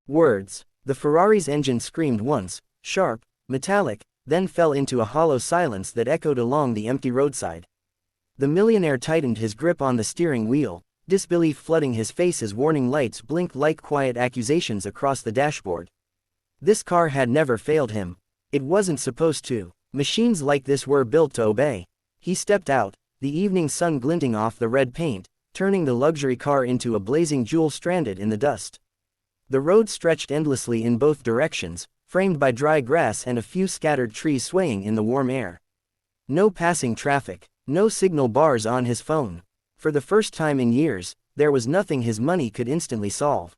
Words. The Ferrari's engine screamed once, sharp, metallic, then fell into a hollow silence that echoed along the empty roadside. The millionaire tightened his grip on the steering wheel, disbelief flooding his face as warning lights blinked like quiet accusations across the dashboard. This car had never failed him. It wasn't supposed to. Machines like this were built to obey. He stepped out, the evening sun glinting off the red paint, turning the luxury car into a blazing jewel stranded in the dust. The road stretched endlessly in both directions, framed by dry grass and a few scattered trees swaying in the warm air. No passing traffic, no signal bars on his phone. For the first time in years, there was nothing his money could instantly solve.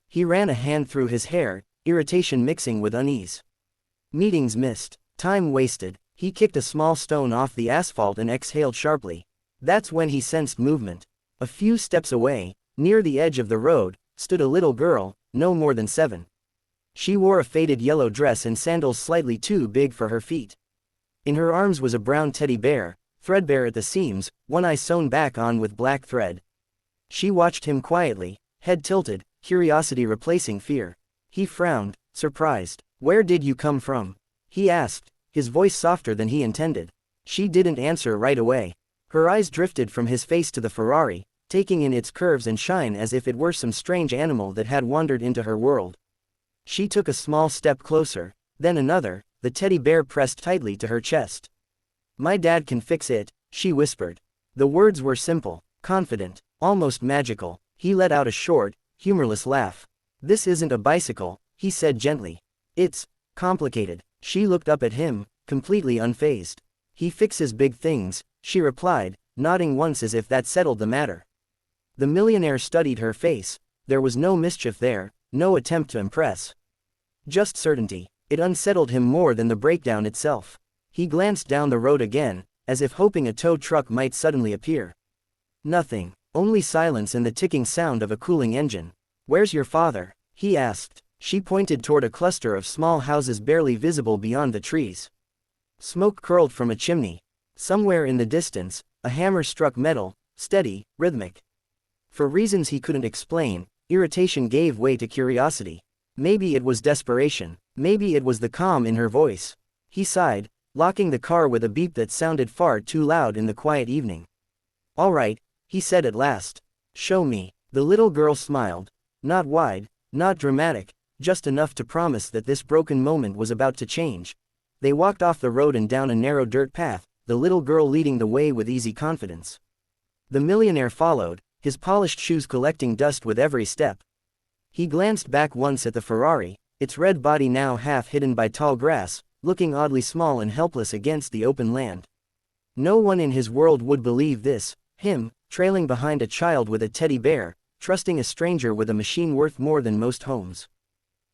He ran a hand through his hair, irritation mixing with unease. Meetings missed, time wasted. He kicked a small stone off the asphalt and exhaled sharply. That's when he sensed movement. A few steps away, near the edge of the road, stood a little girl, no more than 7. She wore a faded yellow dress and sandals slightly too big for her feet. In her arms was a brown teddy bear, threadbare at the seams, one eye sewn back on with black thread. She watched him quietly, head tilted, curiosity replacing fear. He frowned, surprised. "Where did you come from?" he asked, his voice softer than he intended. She didn't answer right away. Her eyes drifted from his face to the Ferrari, taking in its curves and shine as if it were some strange animal that had wandered into her world. She took a small step closer, then another, the teddy bear pressed tightly to her chest. "My dad can fix it," she whispered. The words were simple, confident, almost magical. He let out a short, humorless laugh. "This isn't a bicycle," he said gently. "It's complicated." She looked up at him, completely unfazed. "He fixes big things," she replied, nodding once as if that settled the matter. The millionaire studied her face. There was no mischief there, no attempt to impress. Just certainty. It unsettled him more than the breakdown itself. He glanced down the road again, as if hoping a tow truck might suddenly appear. Nothing, only silence and the ticking sound of a cooling engine. "Where's your father?" he asked. She pointed toward a cluster of small houses barely visible beyond the trees. Smoke curled from a chimney. Somewhere in the distance, a hammer struck metal, steady, rhythmic. For reasons he couldn't explain, irritation gave way to curiosity. Maybe it was desperation, maybe it was the calm in her voice. He sighed, locking the car with a beep that sounded far too loud in the quiet evening. "All right," he said at last. "Show me." The little girl smiled. Not wide, not dramatic, just enough to promise that this broken moment was about to change. They walked off the road and down a narrow dirt path, the little girl leading the way with easy confidence. The millionaire followed, his polished shoes collecting dust with every step. He glanced back once at the Ferrari, its red body now half hidden by tall grass, looking oddly small and helpless against the open land. No one in his world would believe this, him, trailing behind a child with a teddy bear, trusting a stranger with a machine worth more than most homes.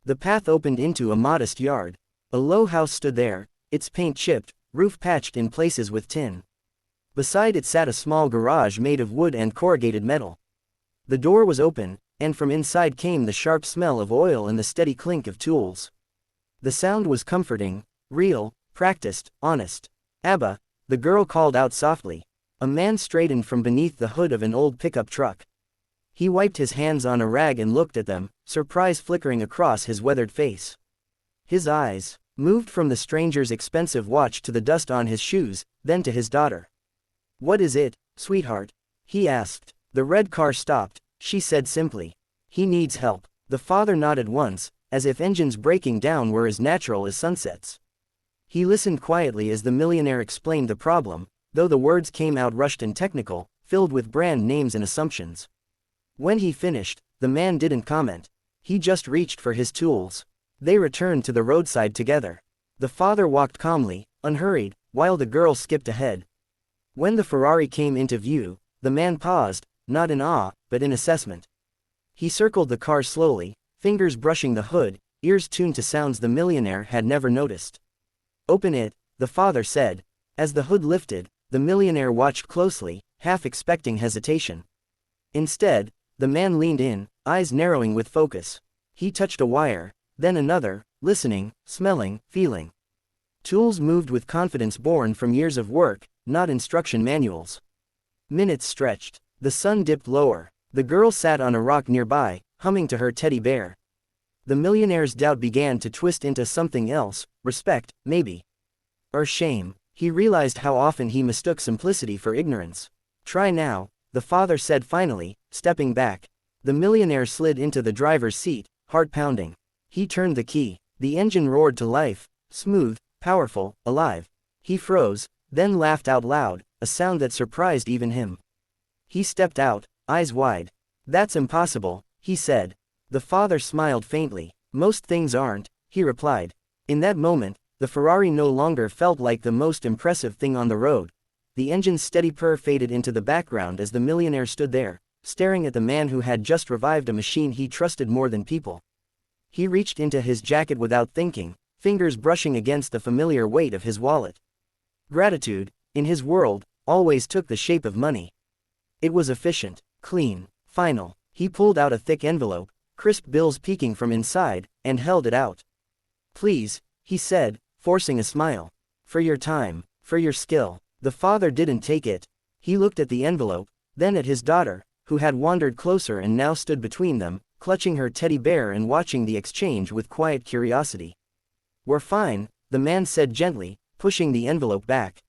The path opened into a modest yard. A low house stood there, its paint chipped, roof patched in places with tin. Beside it sat a small garage made of wood and corrugated metal. The door was open, and from inside came the sharp smell of oil and the steady clink of tools. The sound was comforting, real, practiced, honest. "Abba," the girl called out softly. A man straightened from beneath the hood of an old pickup truck. He wiped his hands on a rag and looked at them, surprise flickering across his weathered face. His eyes moved from the stranger's expensive watch to the dust on his shoes, then to his daughter. "What is it, sweetheart?" he asked. The red car stopped, she said simply. "He needs help." The father nodded once, as if engines breaking down were as natural as sunsets. He listened quietly as the millionaire explained the problem, though the words came out rushed and technical, filled with brand names and assumptions. When he finished, the man didn't comment. He just reached for his tools. They returned to the roadside together. The father walked calmly, unhurried, while the girl skipped ahead. When the Ferrari came into view, the man paused, not in awe, but in assessment. He circled the car slowly, fingers brushing the hood, ears tuned to sounds the millionaire had never noticed. "Open it," the father said. As the hood lifted, the millionaire watched closely, half expecting hesitation. Instead, the man leaned in, eyes narrowing with focus. He touched a wire, then another, listening, smelling, feeling. Tools moved with confidence born from years of work, not instruction manuals. Minutes stretched. The sun dipped lower. The girl sat on a rock nearby, humming to her teddy bear. The millionaire's doubt began to twist into something else, respect, maybe. Or shame. He realized how often he mistook simplicity for ignorance. Try now, the father said finally, stepping back. The millionaire slid into the driver's seat, heart pounding. He turned the key. The engine roared to life, smooth, powerful, alive. He froze, then laughed out loud, a sound that surprised even him. He stepped out, eyes wide. That's impossible, he said. The father smiled faintly. Most things aren't, he replied. In that moment, the Ferrari no longer felt like the most impressive thing on the road. The engine's steady purr faded into the background as the millionaire stood there, staring at the man who had just revived a machine he trusted more than people. He reached into his jacket without thinking, fingers brushing against the familiar weight of his wallet. Gratitude, in his world, always took the shape of money. It was efficient, clean, final. He pulled out a thick envelope, crisp bills peeking from inside, and held it out. Please, he said, forcing a smile. For your time, for your skill. The father didn't take it. He looked at the envelope, then at his daughter, who had wandered closer and now stood between them, clutching her teddy bear and watching the exchange with quiet curiosity. We're fine, the man said gently, pushing the envelope back.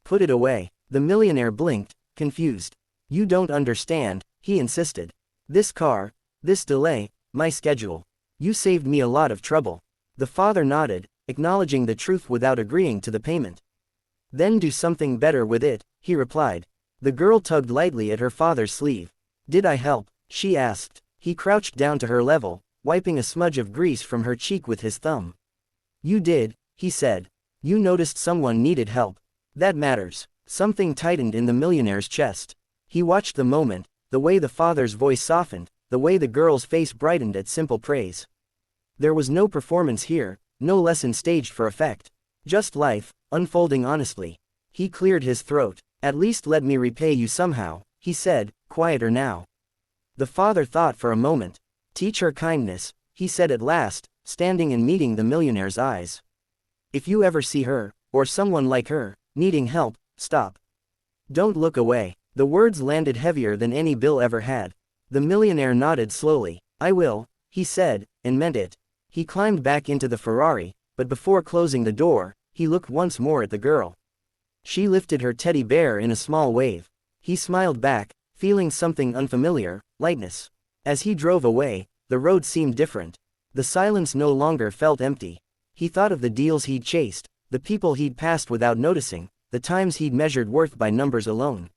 Put it away. The millionaire blinked, confused. You don't understand, he insisted. This car, this delay, my schedule. You saved me a lot of trouble. The father nodded, acknowledging the truth without agreeing to the payment. Then do something better with it, he replied. The girl tugged lightly at her father's sleeve. Did I help? She asked. He crouched down to her level, wiping a smudge of grease from her cheek with his thumb. You did, he said. You noticed someone needed help. That matters. Something tightened in the millionaire's chest. He watched the moment, the way the father's voice softened, the way the girl's face brightened at simple praise. There was no performance here, no lesson staged for effect. Just life, unfolding honestly. He cleared his throat. At least let me repay you somehow, he said, quieter now. The father thought for a moment. Teach her kindness, he said at last, standing and meeting the millionaire's eyes. If you ever see her, or someone like her, needing help, stop. Don't look away. The words landed heavier than any bill ever had. The millionaire nodded slowly. I will, he said, and meant it. He climbed back into the Ferrari, but before closing the door, he looked once more at the girl. She lifted her teddy bear in a small wave. He smiled back, feeling something unfamiliar, lightness. As he drove away, the road seemed different. The silence no longer felt empty. He thought of the deals he'd chased, the people he'd passed without noticing, the times he'd measured worth by numbers alone.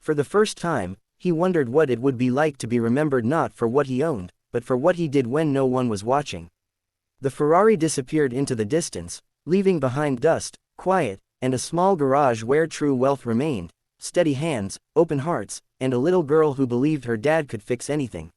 For the first time, he wondered what it would be like to be remembered not for what he owned, but for what he did when no one was watching. The Ferrari disappeared into the distance, leaving behind dust, quiet, and a small garage where true wealth remained, steady hands, open hearts, and a little girl who believed her dad could fix anything.